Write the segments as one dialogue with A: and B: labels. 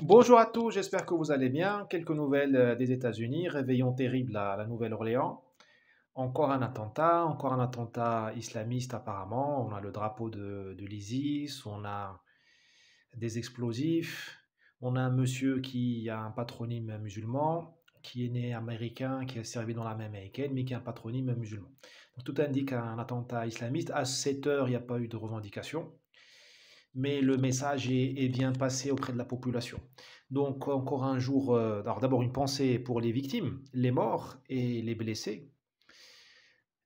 A: Bonjour à tous, j'espère que vous allez bien. Quelques nouvelles des États-Unis. Réveillon terrible à la Nouvelle-Orléans. Encore un attentat islamiste apparemment. On a le drapeau de l'ISIS, on a des explosifs, on a un monsieur qui a un patronyme musulman, qui est né américain, qui a servi dans l'armée américaine, mais qui a un patronyme musulman. Donc, tout indique un attentat islamiste. À 7 heures, il n'y a pas eu de revendication, mais le message est bien passé auprès de la population. Donc encore un jour, alors d'abord une pensée pour les victimes, les morts et les blessés.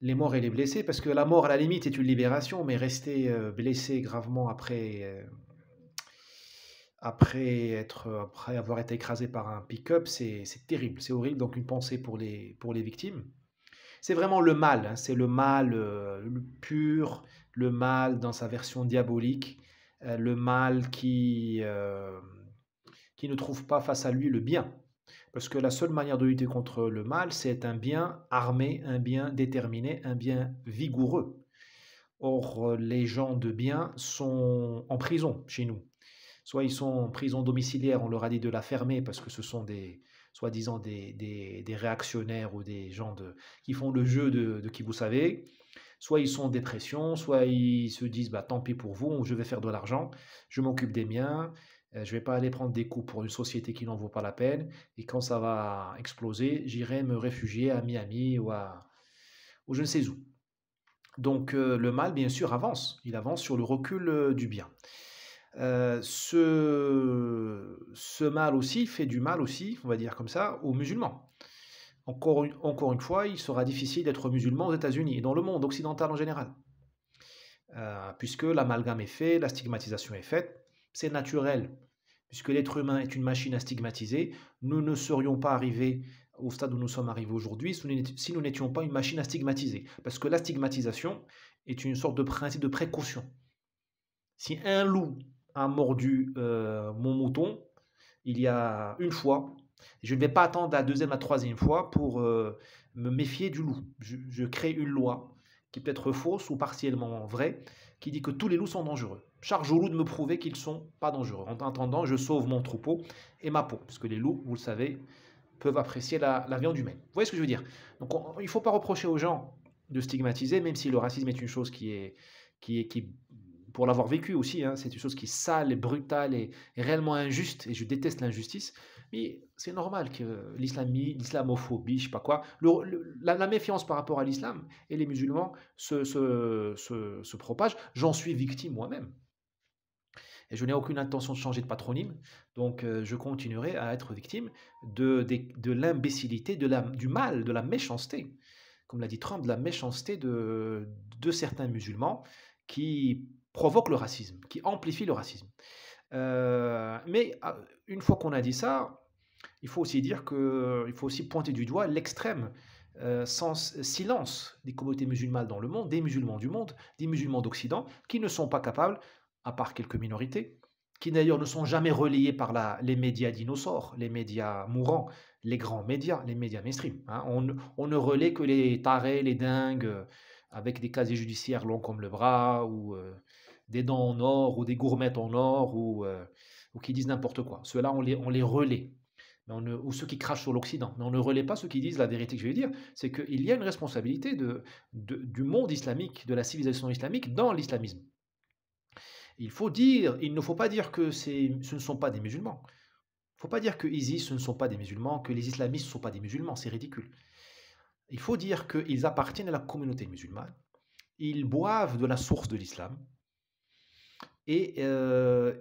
A: Les morts et les blessés, parce que la mort à la limite est une libération, mais rester blessé gravement après avoir été écrasé par un pick-up, c'est terrible, c'est horrible. Donc une pensée pour les victimes. C'est vraiment le mal, hein, c'est le mal le pur, le mal dans sa version diabolique, le mal qui ne trouve pas face à lui le bien. Parce que la seule manière de lutter contre le mal, c'est être un bien armé, un bien déterminé, un bien vigoureux. Or, les gens de bien sont en prison chez nous. Soit ils sont en prison domiciliaire, on leur a dit de la fermer parce que ce sont soi-disant des réactionnaires ou des gens qui font le jeu de qui vous savez. Soit ils sont en dépression, soit ils se disent bah, tant pis pour vous, je vais faire de l'argent, je m'occupe des miens, je ne vais pas aller prendre des coups pour une société qui n'en vaut pas la peine. Et quand ça va exploser, j'irai me réfugier à Miami ou je ne sais où. Donc le mal, bien sûr, avance. Il avance sur le recul du bien. Ce mal aussi fait du mal aussi, on va dire comme ça, aux musulmans. Encore une fois, il sera difficile d'être musulman aux États-Unis et dans le monde occidental en général, puisque l'amalgame est fait, la stigmatisation est faite, c'est naturel, puisque l'être humain est une machine à stigmatiser. Nous ne serions pas arrivés au stade où nous sommes arrivés aujourd'hui si nous n'étions pas une machine à stigmatiser, parce que la stigmatisation est une sorte de principe de précaution. Si un loup a mordu mon mouton, il y a une fois, je ne vais pas attendre la deuxième, la troisième fois pour me méfier du loup. Je crée une loi qui peut être fausse ou partiellement vraie, qui dit que tous les loups sont dangereux. Charge au loup de me prouver qu'ils ne sont pas dangereux. En attendant, je sauve mon troupeau et ma peau, parce que les loups, vous le savez, peuvent apprécier la viande humaine. Vous voyez ce que je veux dire? Donc il ne faut pas reprocher aux gens de stigmatiser, même si le racisme est une chose qui pour l'avoir vécu aussi, hein, c'est une chose qui est sale, et brutale et réellement injuste, et je déteste l'injustice, mais c'est normal que l'islamophobie, je sais pas quoi, la méfiance par rapport à l'islam et les musulmans se propage. J'en suis victime moi-même. Et je n'ai aucune intention de changer de patronyme, donc je continuerai à être victime de l'imbécilité, du mal, de la méchanceté, comme l'a dit Trump, de la méchanceté de certains musulmans qui provoquent le racisme, qui amplifient le racisme. Mais une fois qu'on a dit ça, il faut aussi dire il faut aussi pointer du doigt l'extrême silence des communautés musulmanes dans le monde, des musulmans du monde, des musulmans d'Occident, qui ne sont pas capables, à part quelques minorités, qui d'ailleurs ne sont jamais relayées par les médias dinosaures, les médias mourants, les médias mainstream, hein. On ne relaie que les tarés, les dingues, avec des casiers judiciaires longs comme le bras, ou des dents en or, ou des gourmettes en or, ou qui disent n'importe quoi. Ceux-là, on les relaie. Ou ceux qui crachent sur l'Occident. Mais on ne relaie pas ceux qui disent la vérité que je vais dire, c'est qu'il y a une responsabilité du monde islamique, de la civilisation islamique dans l'islamisme. Il ne faut pas dire que ce ne sont pas des musulmans. Il ne faut pas dire que ISIS, ce ne sont pas des musulmans, que les islamistes ne sont pas des musulmans, c'est ridicule. Il faut dire qu'ils appartiennent à la communauté musulmane, ils boivent de la source de l'islam, et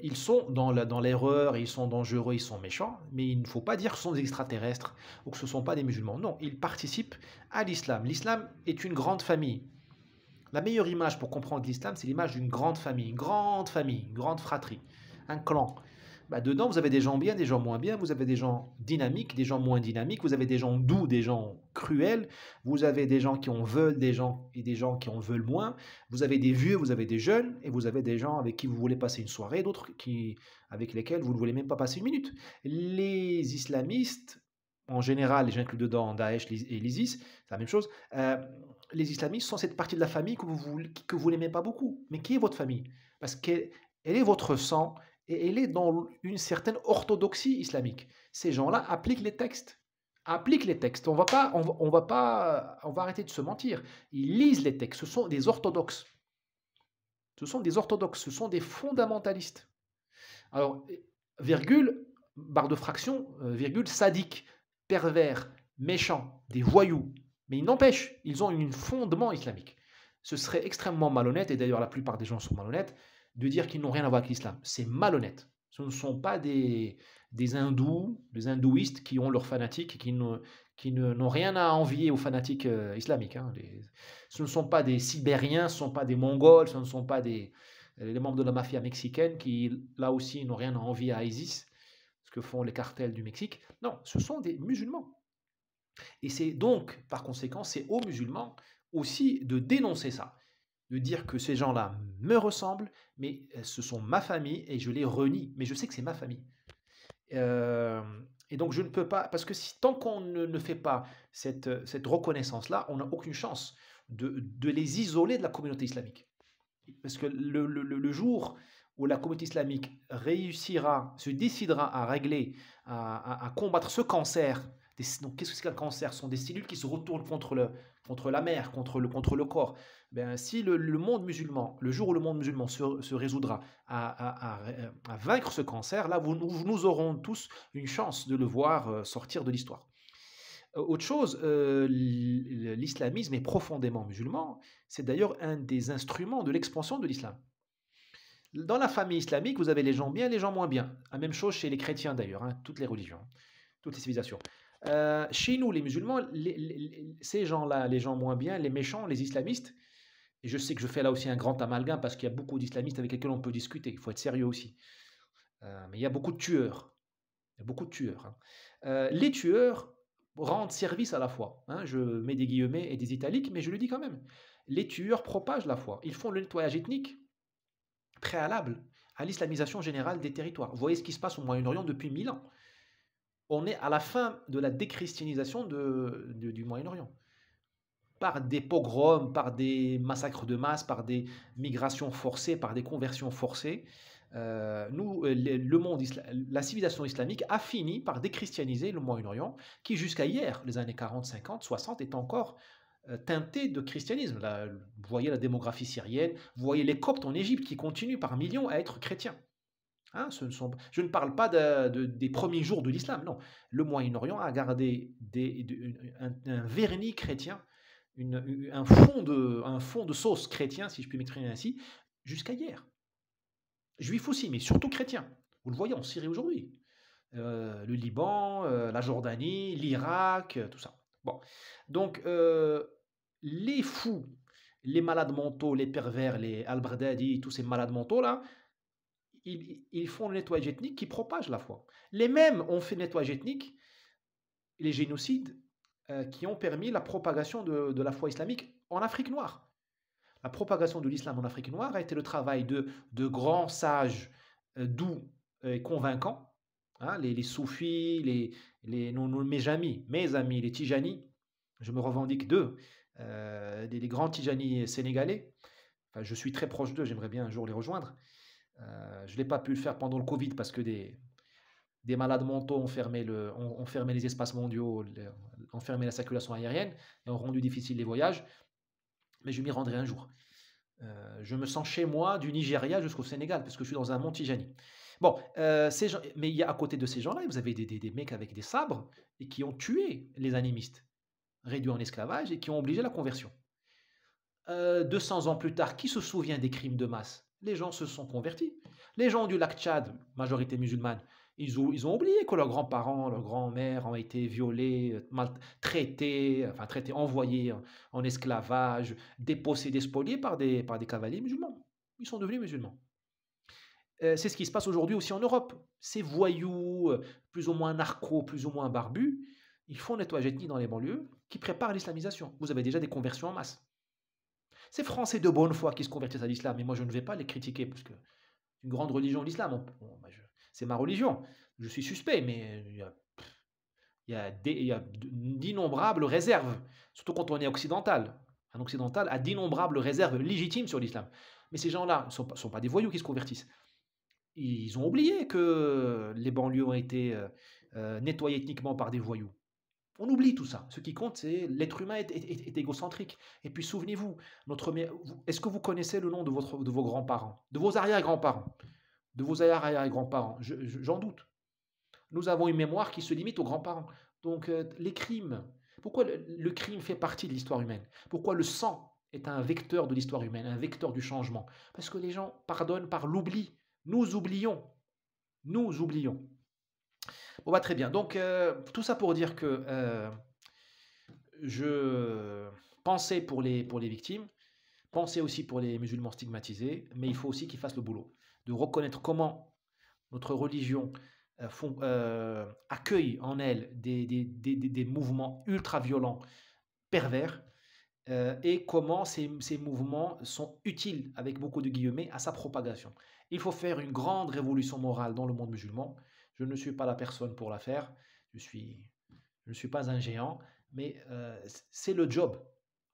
A: ils sont dans l'erreur, ils sont dangereux, ils sont méchants, mais il ne faut pas dire que ce sont des extraterrestres ou que ce ne sont pas des musulmans. Non, ils participent à l'islam. L'islam est une grande famille. La meilleure image pour comprendre l'islam, c'est l'image d'une famille, une grande fratrie, un clan. Bah, dedans, vous avez des gens bien, des gens moins bien, vous avez des gens dynamiques, des gens moins dynamiques, vous avez des gens doux, des gens cruels, vous avez des gens qui en veulent des gens et des gens qui en veulent moins, vous avez des vieux, vous avez des jeunes, et vous avez des gens avec qui vous voulez passer une soirée, d'autres avec lesquels vous ne voulez même pas passer une minute. Les islamistes, en général, et j'inclus dedans Daesh et l'ISIS, c'est la même chose, les islamistes sont cette partie de la famille que vous n'aimez pas beaucoup. Mais qui est votre famille? Parce qu'elle est votre sang, et elle est dans une certaine orthodoxie islamique. Ces gens-là appliquent les textes. Appliquent les textes. On va pas, on va pas, on va arrêter de se mentir. Ils lisent les textes. Ce sont des orthodoxes. Ce sont des orthodoxes. Ce sont des fondamentalistes. Alors, virgule, barre de fraction, virgule, sadique, pervers, méchant, des voyous. Mais il n'empêche, ils ont un fondement islamique. Ce serait extrêmement malhonnête, et d'ailleurs la plupart des gens sont malhonnêtes, de dire qu'ils n'ont rien à voir avec l'islam. C'est malhonnête. Ce ne sont pas des hindous, des hindouistes qui ont leurs fanatiques, n'ont rien à envier aux fanatiques islamiques. Hein. Ce ne sont pas des Sibériens, ce ne sont pas des Mongols, ce ne sont pas les membres de la mafia mexicaine qui, là aussi, n'ont rien à envier à ISIS, ce que font les cartels du Mexique. Non, ce sont des musulmans. Et c'est donc, par conséquent, c'est aux musulmans aussi de dénoncer ça, de dire que ces gens-là me ressemblent, mais ce sont ma famille et je les renie, mais je sais que c'est ma famille. Euh, et donc je ne peux pas, parce que tant qu'on ne fait pas cette reconnaissance-là, on n'a aucune chance de les isoler de la communauté islamique. Parce que le jour où la communauté islamique réussira, se décidera à régler, à combattre ce cancer, donc qu'est-ce que c'est qu'un cancer? Ce sont des cellules qui se retournent contre la mer, contre le corps. Ben, si le monde musulman, le jour où le monde musulman se résoudra à vaincre ce cancer, là, nous aurons tous une chance de le voir sortir de l'histoire. Autre chose, l'islamisme est profondément musulman. C'est d'ailleurs un des instruments de l'expansion de l'islam. Dans la famille islamique, vous avez les gens bien et les gens moins bien. La même chose chez les chrétiens d'ailleurs, hein, toutes les religions, toutes les civilisations. Chez nous, les musulmans, ces gens-là, les gens moins bien, les méchants, les islamistes, et je sais que je fais là aussi un grand amalgame parce qu'il y a beaucoup d'islamistes avec lesquels on peut discuter, il faut être sérieux aussi. Mais il y a beaucoup de tueurs. Il y a beaucoup de tueurs. Hein. Les tueurs rendent service à la foi. Hein. Je mets des guillemets et des italiques, mais je le dis quand même. Les tueurs propagent la foi. Ils font le nettoyage ethnique préalable à l'islamisation générale des territoires. Vous voyez ce qui se passe au Moyen-Orient depuis 1000 ans. On est à la fin de la déchristianisation du Moyen-Orient. Par des pogroms, par des massacres de masse, par des migrations forcées, par des conversions forcées, la civilisation islamique a fini par déchristianiser le Moyen-Orient, qui jusqu'à hier, les années 40, 50, 60, est encore teinté de christianisme. Là, vous voyez la démographie syrienne, vous voyez les Coptes en Égypte qui continuent par millions à être chrétiens. Hein, je ne parle pas des premiers jours de l'islam, non. Le Moyen-Orient a gardé un vernis chrétien, un fond de sauce chrétien, si je puis m'exprimer ainsi, jusqu'à hier. Juifs aussi, mais surtout chrétiens. Vous le voyez en Syrie aujourd'hui. Le Liban, la Jordanie, l'Irak, tout ça. Bon. Donc, les fous, les malades mentaux, les pervers, les al-Baghdadi, tous ces malades mentaux-là, ils font le nettoyage ethnique qui propage la foi. Les mêmes ont fait le nettoyage ethnique, les génocides qui ont permis la propagation de la foi islamique en Afrique noire. La propagation de l'islam en Afrique noire a été le travail de grands sages doux et convaincants, hein, les soufis, mes amis, les Tijani, je me revendique d'eux, les grands Tijani sénégalais. Enfin, je suis très proche d'eux, j'aimerais bien un jour les rejoindre. Je n'ai pas pu le faire pendant le Covid parce que des malades mentaux ont fermé les espaces mondiaux, ont fermé la circulation aérienne et ont rendu difficile les voyages. Mais je m'y rendrai un jour. Je me sens chez moi du Nigeria jusqu'au Sénégal parce que je suis dans un mont Tijani. Bon, mais il y a à côté de ces gens-là, vous avez des mecs avec des sabres et qui ont tué les animistes, réduits en esclavage et qui ont obligé la conversion. 200 ans plus tard, qui se souvient des crimes de masse? Les gens se sont convertis. Les gens du lac Tchad, majorité musulmane, ils ont oublié que leurs grands-parents, leurs grands-mères ont été violés, maltraités, envoyés en esclavage, dépossédés, spoliés par des cavaliers musulmans. Ils sont devenus musulmans. C'est ce qui se passe aujourd'hui aussi en Europe. Ces voyous, plus ou moins narcos, plus ou moins barbus, ils font nettoyage ethnique dans les banlieues qui préparent l'islamisation. Vous avez déjà des conversions en masse. Ces Français de bonne foi qui se convertissent à l'islam, et moi je ne vais pas les critiquer parce que c'est une grande religion l'islam. C'est ma religion. Je suis suspect, mais il y a d'innombrables réserves, surtout quand on est occidental. Un occidental a d'innombrables réserves légitimes sur l'islam. Mais ces gens-là ne sont pas des voyous qui se convertissent. Ils ont oublié que les banlieues ont été, nettoyées ethniquement par des voyous. On oublie tout ça. Ce qui compte, c'est l'être humain est égocentrique. Et puis souvenez-vous, notre mé vous est-ce que vous connaissez le nom de vos grands-parents? De vos arrière-grands-parents? De vos arrière-arrière-grands-parents? J'en doute. Nous avons une mémoire qui se limite aux grands-parents. Donc, les crimes, pourquoi le crime fait partie de l'histoire humaine? Pourquoi le sang est un vecteur de l'histoire humaine, un vecteur du changement? Parce que les gens pardonnent par l'oubli. Nous oublions. Nous oublions. Bon, bah, très bien. Donc, tout ça pour dire que je pensais pour les victimes, pensais aussi pour les musulmans stigmatisés, mais il faut aussi qu'ils fassent le boulot, de reconnaître comment notre religion accueille en elle des mouvements ultra-violents, pervers, et comment ces mouvements sont utiles, avec beaucoup de guillemets, à sa propagation. Il faut faire une grande révolution morale dans le monde musulman. Je ne suis pas la personne pour la faire. Je suis, je ne suis pas un géant, mais c'est le job.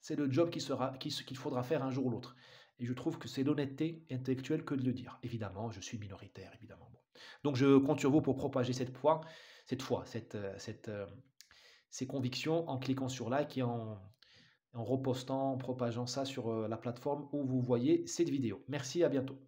A: C'est le job qu'il faudra faire un jour ou l'autre. Et je trouve que c'est l'honnêteté intellectuelle que de le dire. Évidemment, je suis minoritaire, évidemment. Bon. Donc je compte sur vous pour propager ces convictions en cliquant sur like et en repostant, en propageant ça sur la plateforme où vous voyez cette vidéo. Merci, à bientôt.